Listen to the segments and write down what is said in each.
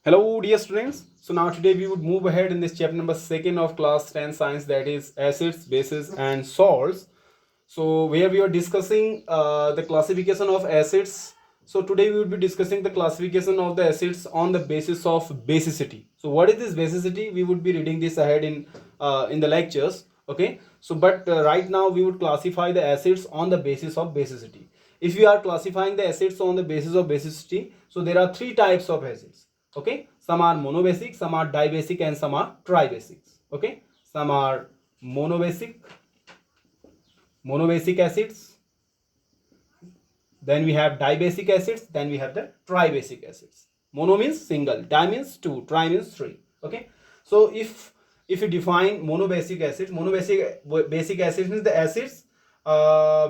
Hello dear students. So now today we would move ahead in this chapter number 2 of class 10 science, that is acids, bases and salts. So where we are discussing the classification of acids. So today we will be discussing the classification of the acids on the basis of basicity. So what is this basicity? We would be reading this ahead in the lectures. Okay. So but right now we would classify the acids on the basis of basicity. If we are classifying the acids on the basis of basicity, so there are three types of acids. Okay, some are monobasic, some are dibasic and some are tribasics. Okay, some are monobasic acids, then we have dibasic acids, then we have the tribasic acids. Mono means single, di means two, tri means three. Okay, so if you define monobasic acids, basic acids means the acids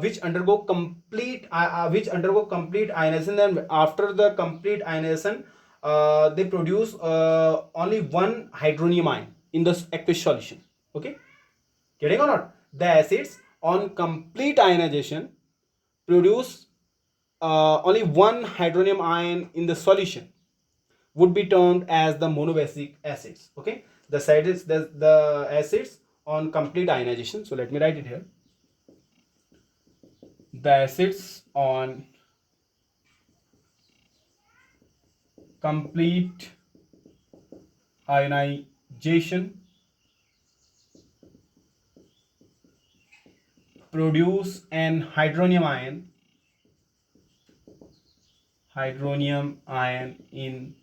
which undergo complete ionization, and after the complete ionization they produce only one hydronium ion in the aqueous solution. Okay, getting or not? The acids on complete ionization produce only one hydronium ion in the solution would be termed as the monobasic acids. Okay, the acids on complete ionization. So let me write it here. The acids on complete ionization produce an hydronium ion in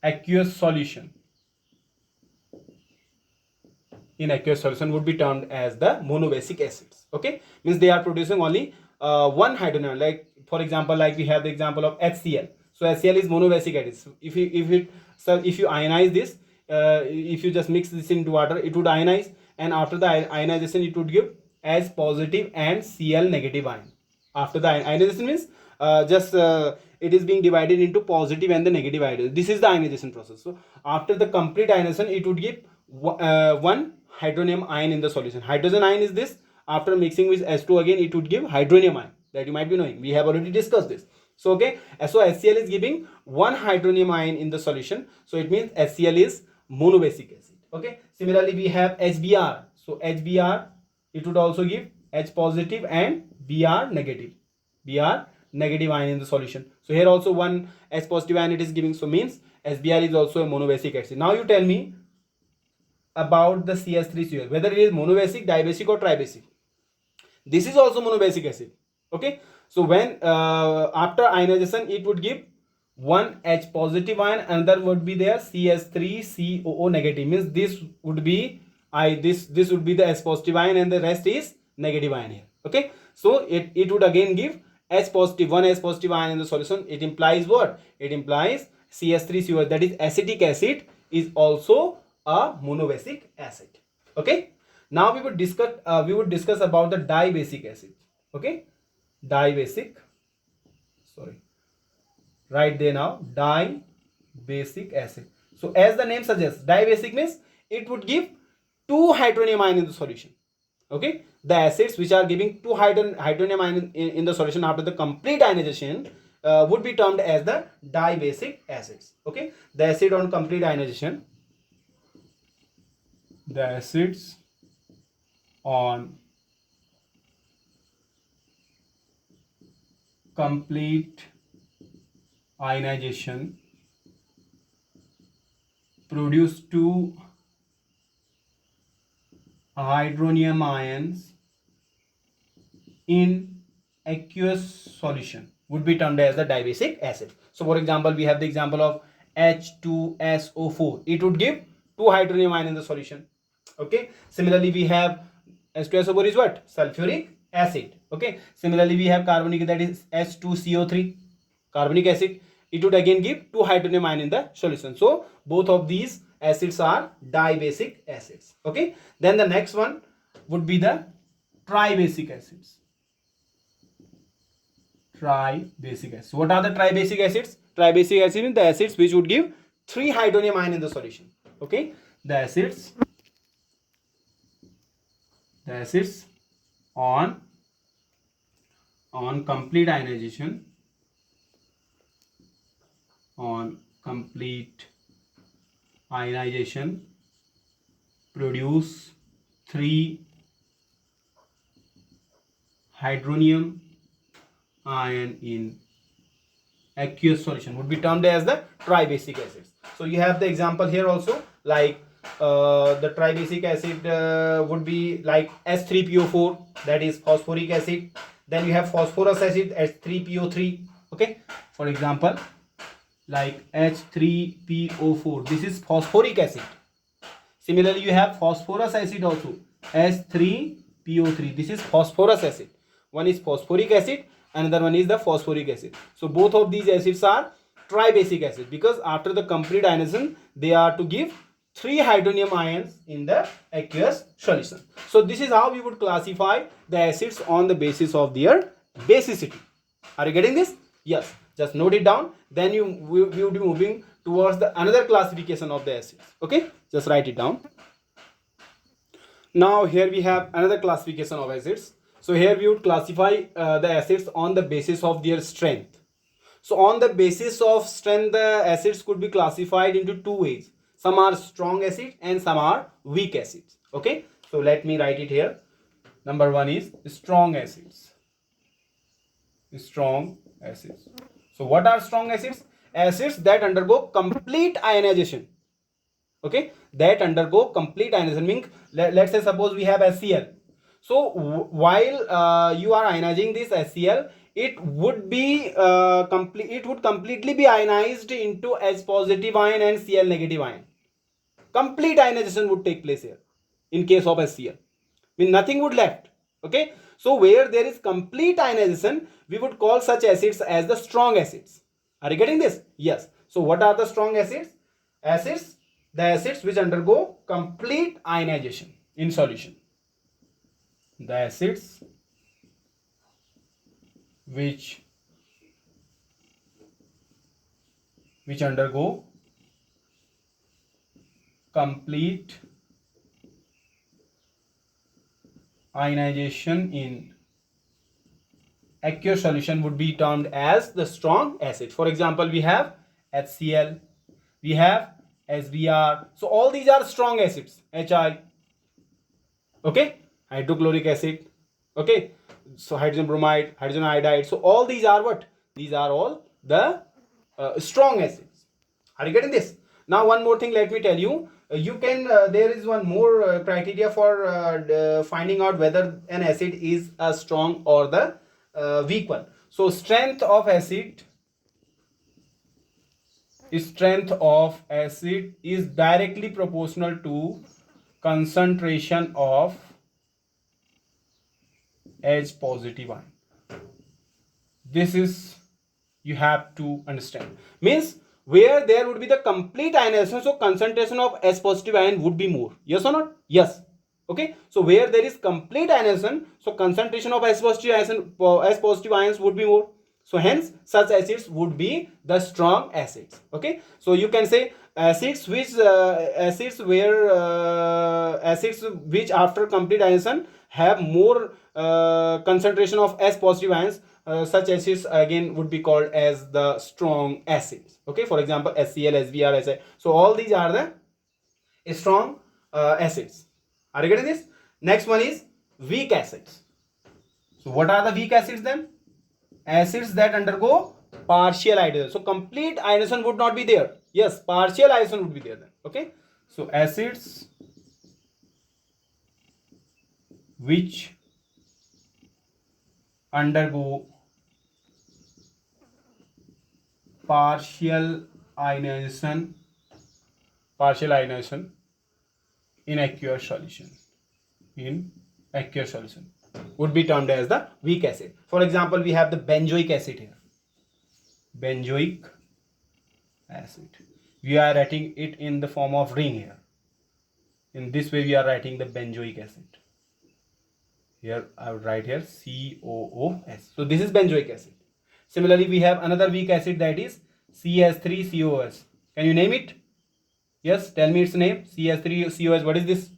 aqueous solution. In aqueous solution would be termed as the monobasic acids. Okay, means they are producing only one hydrogen. Like for example, like we have the example of HCl. So HCl is monobasic acid. If you ionize this, if you just mix this into water, it would ionize, and after the ionization it would give H positive and Cl negative ion. After the ionization means just it is being divided into positive and the negative ion. This is the ionization process. So after the complete ionization it would give one hydronium ion in the solution. Hydrogen ion is this. After mixing with H2 again, it would give hydronium ion, that you might be knowing. We have already discussed this. So okay, so HCl is giving one hydronium ion in the solution. So it means HCl is monobasic acid. Okay. Similarly, we have HBr. So HBr, it would also give H positive and Br negative. Br negative ion in the solution. So here also one H positive ion it is giving. So means HBr is also a monobasic acid. Now you tell me about the CH3COL, whether it is monobasic, dibasic or tribasic. This is also monobasic acid. Okay, so when after ionization it would give one H positive ion, another would be there CH3COO negative, means this would be this would be the H positive ion and the rest is negative ion here. Okay, so it would again give H positive, one H positive ion in the solution. It implies what? It implies CH3COO, that is acetic acid, is also a monobasic acid. Okay, now we would discuss about the dibasic acid. Okay, dibasic, sorry, right there now, dibasic acid. So as the name suggests, dibasic means it would give two hydronium ion in the solution. Okay, the acids which are giving two hydronium ion in the solution after the complete ionization would be termed as the dibasic acids. Okay, the acid on complete ionization, the acids on complete ionization produce two hydronium ions in aqueous solution would be termed as the dibasic acid. So for example, we have the example of H2SO4. It would give two hydronium ion in the solution. Okay, similarly we have H2SO4 is what? Sulfuric acid. Okay, similarly we have carbonic, that is H2CO3, carbonic acid. It would again give two hydronium ion in the solution. So both of these acids are dibasic acids. Okay, then the next one would be the tribasic acids. Tribasic acids. What are the tribasic acids? Tribasic acid means the acids which would give three hydronium ion in the solution. Okay, the acids on complete ionization complete ionization produce 3 hydronium ion in aqueous solution would be termed as the tribasic acids. So you have the example here also, like the tribasic acid would be like H3PO4, that is phosphoric acid. Then you have phosphorus acid, H3PO3. Okay, for example, like H3PO4, this is phosphoric acid. Similarly, you have phosphorus acid also, H3PO3, this is phosphorus acid. One is phosphoric acid, another one is the phosphoric acid. So both of these acids are tribasic acid, because after the complete ionization they are to give 3 hydronium ions in the aqueous solution. So this is how we would classify the acids on the basis of their basicity. Are you getting this? Yes, just note it down, then we will be moving towards the another classification of the acids. Okay, just write it down. Now here we have another classification of acids. So here we would classify the acids on the basis of their strength. So on the basis of strength, the acids could be classified into 2 ways. Some are strong acids and some are weak acids. Okay, so let me write it here. Number 1 is strong acids. Strong acids. So what are strong acids? Acids that undergo complete ionization. Okay, that undergo complete ionization, means let's say suppose we have HCl. So while you are ionizing this HCl, it would be completely be ionized into H positive ion and Cl negative ion. Complete ionization would take place here in case of HCl. I mean, nothing would left. Okay, so where there is complete ionization, we would call such acids as the strong acids. Are you getting this? Yes. So what are the strong acids? The acids which undergo complete ionization in solution. The acids which undergo complete ionization in aqueous solution would be termed as the strong acid. For example, we have HCl, we have SBr. So all these are strong acids. HI, okay, hydrochloric acid, okay, so hydrogen bromide, hydrogen iodide. So all these are what? These are all the strong acids. Are you getting this? Now one more thing, let me tell you. You can there is one more criteria for finding out whether an acid is a strong or the weak one. So strength of acid is directly proportional to concentration of H positive ion. This is, you have to understand, means where there would be the complete ionization, so concentration of H positive ion would be more. Yes or not? Yes. Okay, so where there is complete ionization, so concentration of H positive ions would be more. So hence such acids would be the strong acids. Okay, so you can say acids which after complete ionization have more concentration of H positive ions, such acids again would be called as the strong acids. Okay, for example, HCl, SBr, Si. So all these are the strong acids. Are you getting this? Next one is weak acids. So what are the weak acids then? Acids that undergo partial ionization. So complete ionization would not be there. Yes, partial ionization would be there then. Okay, so acids which undergo partial ionization in aqueous solution would be termed as the weak acid. For example, we have the benzoic acid here. Benzoic acid. We are writing it in the form of ring here. In this way we are writing the benzoic acid. Here I would write here COOS. So this is benzoic acid. Similarly, we have another weak acid, that is CS3COS. Can you name it? Yes, tell me its name. CS3COS. What is this?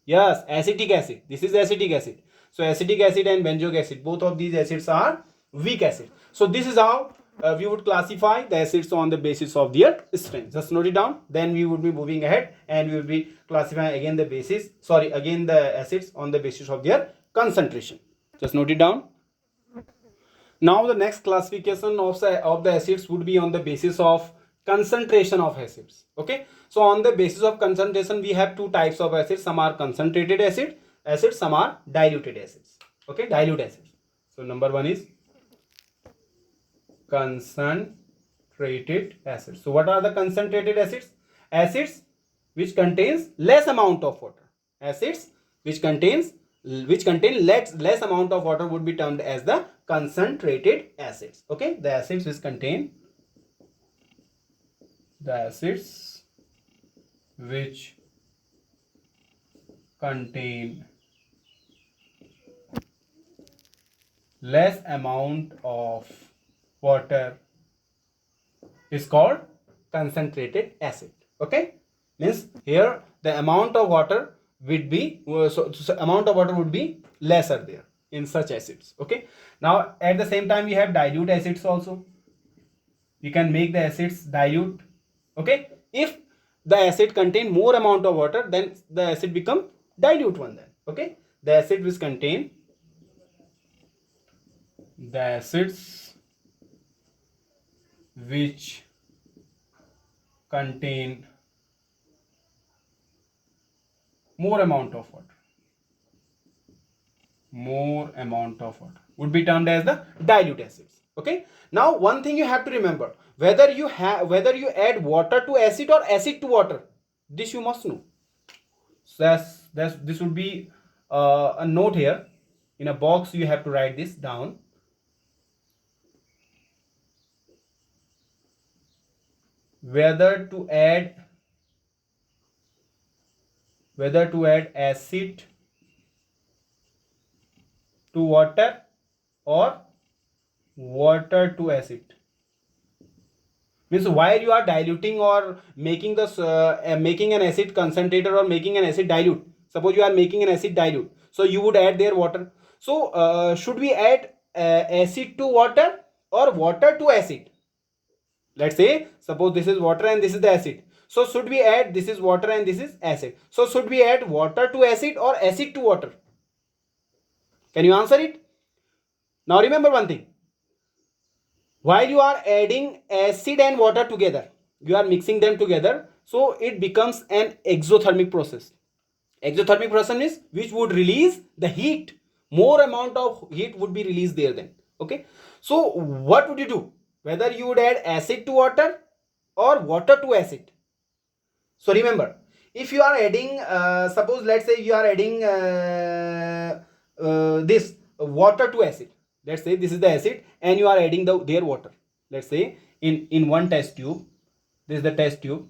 Yes, acetic acid. This is acetic acid. So acetic acid and benzoic acid, both of these acids are weak acid. So this is how we would classify the acids on the basis of their strength. Just note it down. Then we would be moving ahead and we would be classifying again the acids on the basis of their concentration. Just note it down. Now the next classification of the acids would be on the basis of concentration of acids. Okay, so on the basis of concentration we have two types of acids. Some are concentrated acids, some are diluted acids. Okay, dilute acids. So number one is concentrated acids. So what are the concentrated acids? Acids which contains less amount of water. Acids which contain less amount of water would be termed as the concentrated acids. Okay, the acids which contain less amount of water is called concentrated acid. Okay, means here the amount of water would be amount of water would be lesser there in such acids. Okay, now at the same time we have dilute acids also. We can make the acids dilute. Okay, if the acid contain more amount of water, then the acid become dilute one then. Okay, the acids which contain more amount of water would be termed as the dilute acids. Okay, now one thing you have to remember, whether you add water to acid or acid to water, this you must know. So this would be a note here in a box. You have to write this down. Whether to add acid to water or water to acid, means while you are diluting or making making an acid concentrator or making an acid dilute. Suppose you are making an acid dilute, so you would add there water. So should we add acid to water or water to acid? Let's say suppose this is water and this is the acid. So should we add, this is water and this is acid, so should we add water to acid or acid to water? Can you answer it? Now remember one thing, while you are adding acid and water together, you are mixing them together, so it becomes an exothermic process. Exothermic process is which would release the heat. More amount of heat would be released there then. Okay, so what would you do? Whether you would add acid to water or water to acid. So remember, if you are adding suppose let's say you are adding this water to acid. Let's say this is the acid and you are adding their water. Let's say in one test tube, this is the test tube,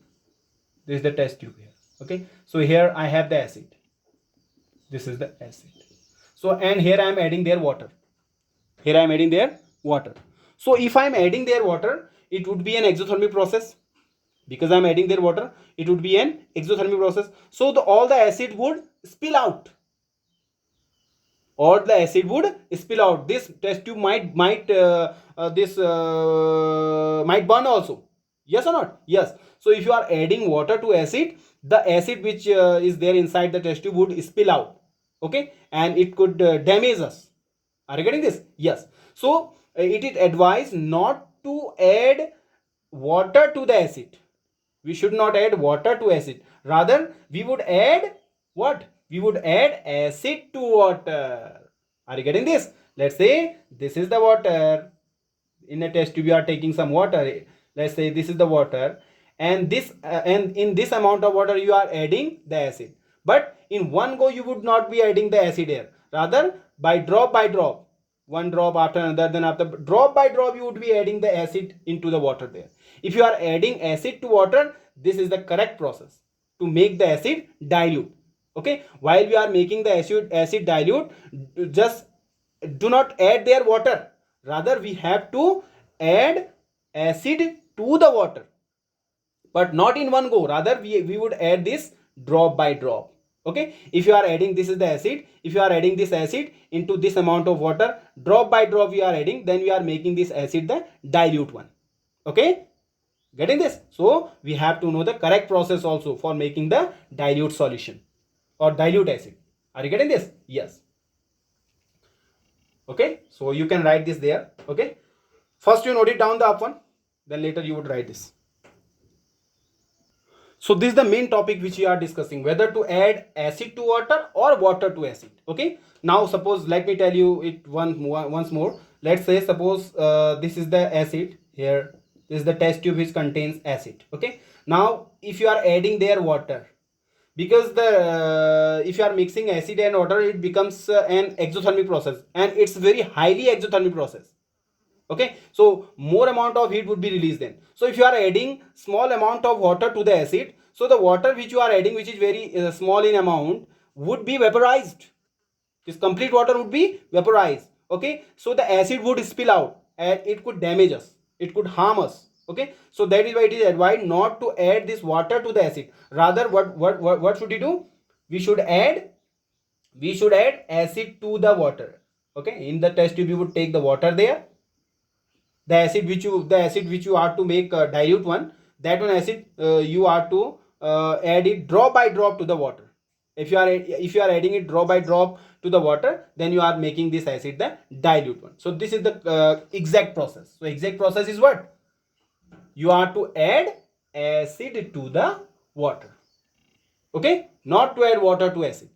this is the test tube here. Okay, so here I have the acid, this is the acid. So and here I am adding their water, here I am adding their water. So if I am adding their water, it would be an exothermic process. Because I am adding their water, it would be an exothermic process. So all the acid would spill out. Or the acid would spill out. This test tube might burn also. Yes or not? Yes. So if you are adding water to acid, the acid which is there inside the test tube would spill out. Okay, and it could damage us. Are you getting this? Yes. So it is advised not to add water to the acid. We should not add water to acid. Rather, we would add what? We would add acid to water. Are you getting this? Let's say this is the water. In a test tube, you are taking some water. Let's say this is the water, and in this amount of water you are adding the acid. But in one go, you would not be adding the acid here. Rather, by drop, one drop after another, then after drop by drop, you would be adding the acid into the water there. If you are adding acid to water, this is the correct process to make the acid dilute. Okay, while we are making the acid dilute, just do not add their water. Rather, we have to add acid to the water, but not in one go. Rather, we would add this drop by drop. Okay, if you are adding, this is the acid, if you are adding this acid into this amount of water, drop by drop we are adding, then we are making this acid the dilute one. Okay, getting this? So we have to know the correct process also for making the dilute solution or dilute acid. Are you getting this? Yes. Okay, so you can write this there. Okay, first you note it down the up one, then later you would write this. So this is the main topic which we are discussing, whether to add acid to water or water to acid. Okay, now suppose, let me tell you it once more. Let's say suppose this is the acid here, this is the test tube which contains acid. Okay, now if you are adding there water, because the if you are mixing acid and water, it becomes an exothermic process, and it's very highly exothermic process. Okay, so more amount of heat would be released then. So if you are adding small amount of water to the acid, so the water which you are adding, which is very small in amount, would be vaporized. This complete water would be vaporized. Okay, so the acid would spill out and it could damage us, it could harm us. Okay, so that is why it is advised not to add this water to the acid. Rather, what should we do? We should add acid to the water. Okay, in the test tube you would take the water there, the acid which you are to make dilute one, that one acid you are to add it drop by drop to the water. If you are adding it drop by drop to the water, then you are making this acid the dilute one. So this is the exact process. So exact process is what? You are to add acid to the water. Okay, not to add water to acid.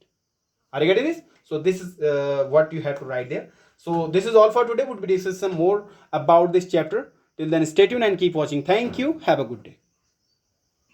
Are you getting this? So this is what you have to write there. So this is all for today. Would be discuss some more about this chapter. Till then, stay tuned and keep watching. Thank you. Have a good day.